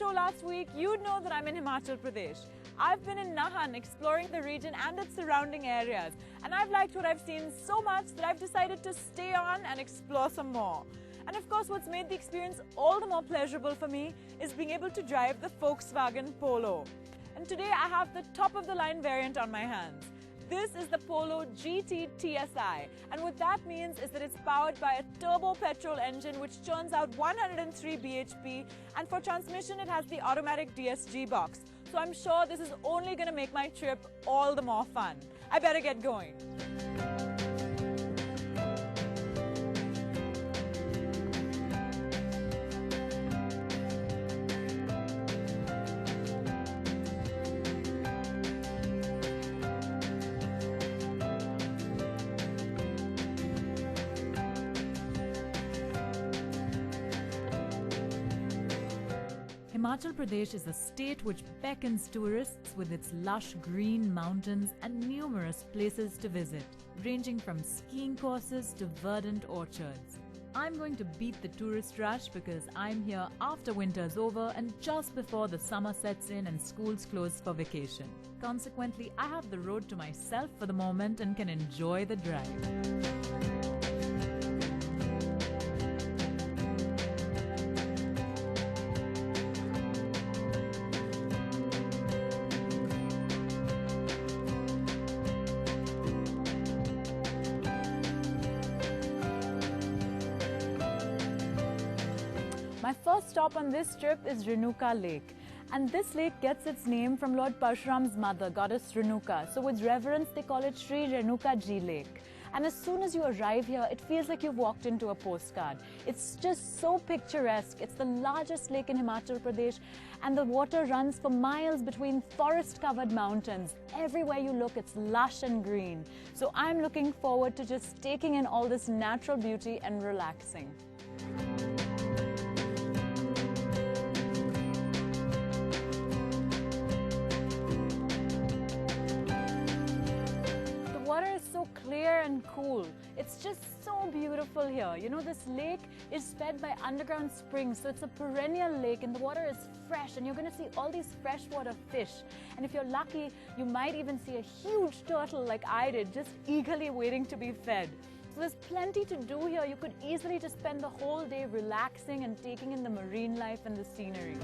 show last week, you'd know that I'm in Himachal Pradesh. I've been in Nahan exploring the region and its surrounding areas, and I've liked what I've seen so much that I've decided to stay on and explore some more. And of course, what's made the experience all the more pleasurable for me is being able to drive the Volkswagen Polo. And today I have the top-of-the-line variant on my hands. This is the Polo GT TSI, and what that means is that it's powered by a turbo petrol engine which churns out 103 bhp, and for transmission it has the automatic DSG box. So I'm sure this is only going to make my trip all the more fun. I better get going. Himachal Pradesh is a state which beckons tourists with its lush green mountains and numerous places to visit, ranging from skiing courses to verdant orchards. I'm going to beat the tourist rush because I'm here after winter's over and just before the summer sets in and schools close for vacation. Consequently, I have the road to myself for the moment and can enjoy the drive. My first stop on this trip is Renuka Lake, and this lake gets its name from Lord Parshuram's mother, goddess Renuka. So with reverence they call it Sri Renuka G Lake. And as soon as you arrive here, it feels like you've walked into a postcard. It's just so picturesque. It's the largest lake in Himachal Pradesh, and the water runs for miles between forest-covered mountains. Everywhere you look, it's lush and green. So I'm looking forward to just taking in all this natural beauty and relaxing. Clear and cool. It's just so beautiful here. You know, this lake is fed by underground springs, so it's a perennial lake and the water is fresh, and you're going to see all these freshwater fish. And if you're lucky, you might even see a huge turtle like I did, just eagerly waiting to be fed. So there's plenty to do here. You could easily just spend the whole day relaxing and taking in the marine life and the scenery.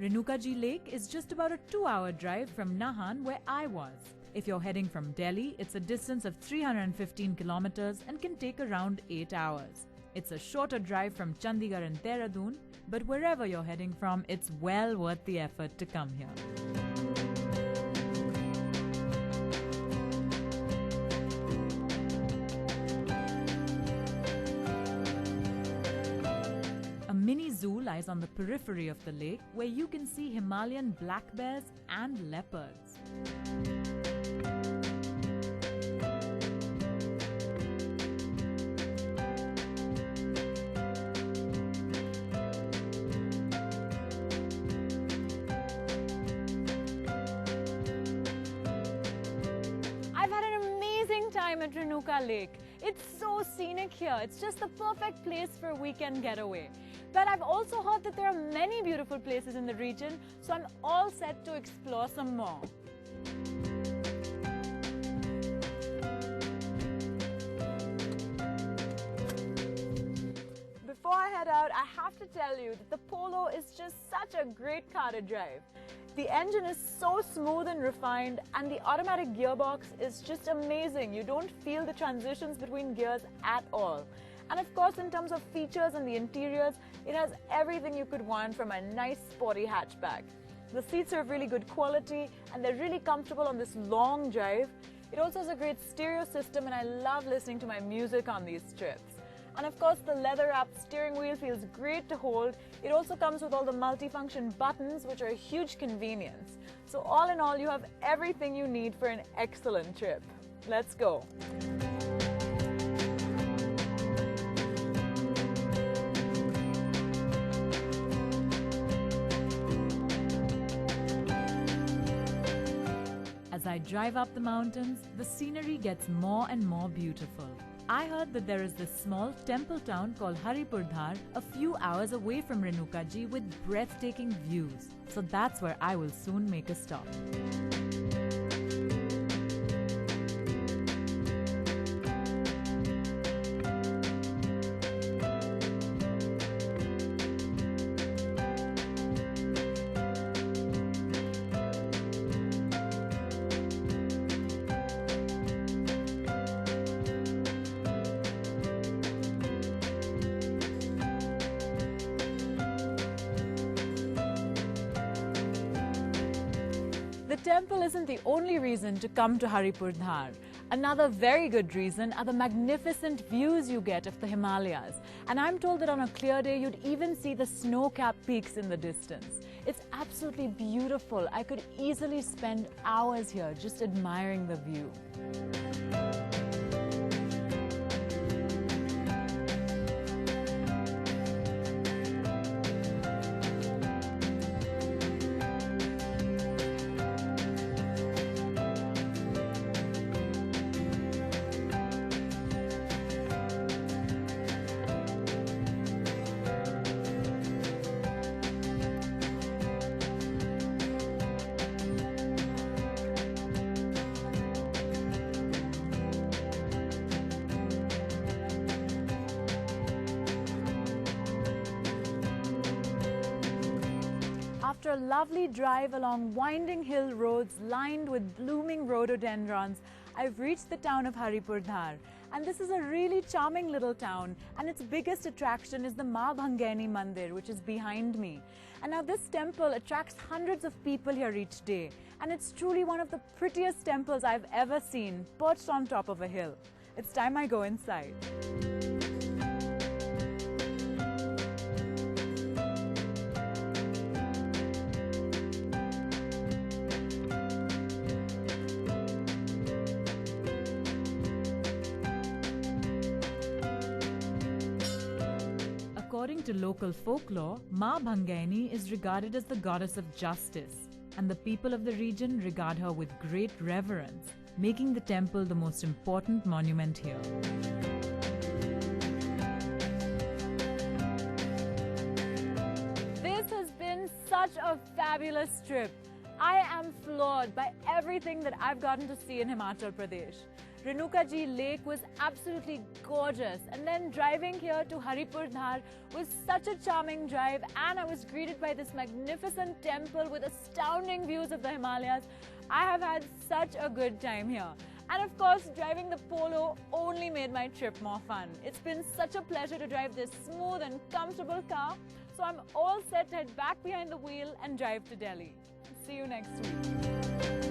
Renuka G Lake is just about a 2-hour drive from Nahan, where I was. If you're heading from Delhi, it's a distance of 315 kilometers and can take around 8 hours. It's a shorter drive from Chandigarh and Dehradun, but wherever you're heading from, it's well worth the effort to come here. A mini zoo lies on the periphery of the lake, where you can see Himalayan black bears and leopards. I've had an amazing time at Renuka Lake. It's so scenic here. It's just the perfect place for a weekend getaway. But I've also heard that there are many beautiful places in the region, so I'm all set to explore some more. Before I head out, I have to tell you that the Polo is just such a great car to drive. The engine is so smooth and refined, and the automatic gearbox is just amazing. You don't feel the transitions between gears at all. And of course, in terms of features and the interiors, it has everything you could want from a nice sporty hatchback. The seats are of really good quality and they're really comfortable on this long drive. It also has a great stereo system, and I love listening to my music on these trips. And of course, the leather-wrapped steering wheel feels great to hold. It also comes with all the multifunction buttons, which are a huge convenience. So all in all, you have everything you need for an excellent trip. Let's go. As I drive up the mountains, the scenery gets more and more beautiful. I heard that there is this small temple town called Haripurdhar a few hours away from Renuka G with breathtaking views. So that's where I will soon make a stop. The temple isn't the only reason to come to Haripurdhar. Another very good reason are the magnificent views you get of the Himalayas. And I'm told that on a clear day, you'd even see the snow-capped peaks in the distance. It's absolutely beautiful. I could easily spend hours here just admiring the view. After a lovely drive along winding hill roads lined with blooming rhododendrons, I've reached the town of Haripurdhar. And this is a really charming little town, and its biggest attraction is the Ma Bhangeni Mandir, which is behind me. And now this temple attracts hundreds of people here each day, and it's truly one of the prettiest temples I've ever seen, perched on top of a hill. It's time I go inside. According to local folklore, Ma Bhangeni is regarded as the goddess of justice, and the people of the region regard her with great reverence, making the temple the most important monument here. This has been such a fabulous trip. I am floored by everything that I've gotten to see in Himachal Pradesh. Renuka G Lake was absolutely gorgeous, and then driving here to Haripurdhar was such a charming drive, and I was greeted by this magnificent temple with astounding views of the Himalayas. I have had such a good time here. And of course, driving the Polo only made my trip more fun. It's been such a pleasure to drive this smooth and comfortable car, so I'm all set to head back behind the wheel and drive to Delhi. See you next week.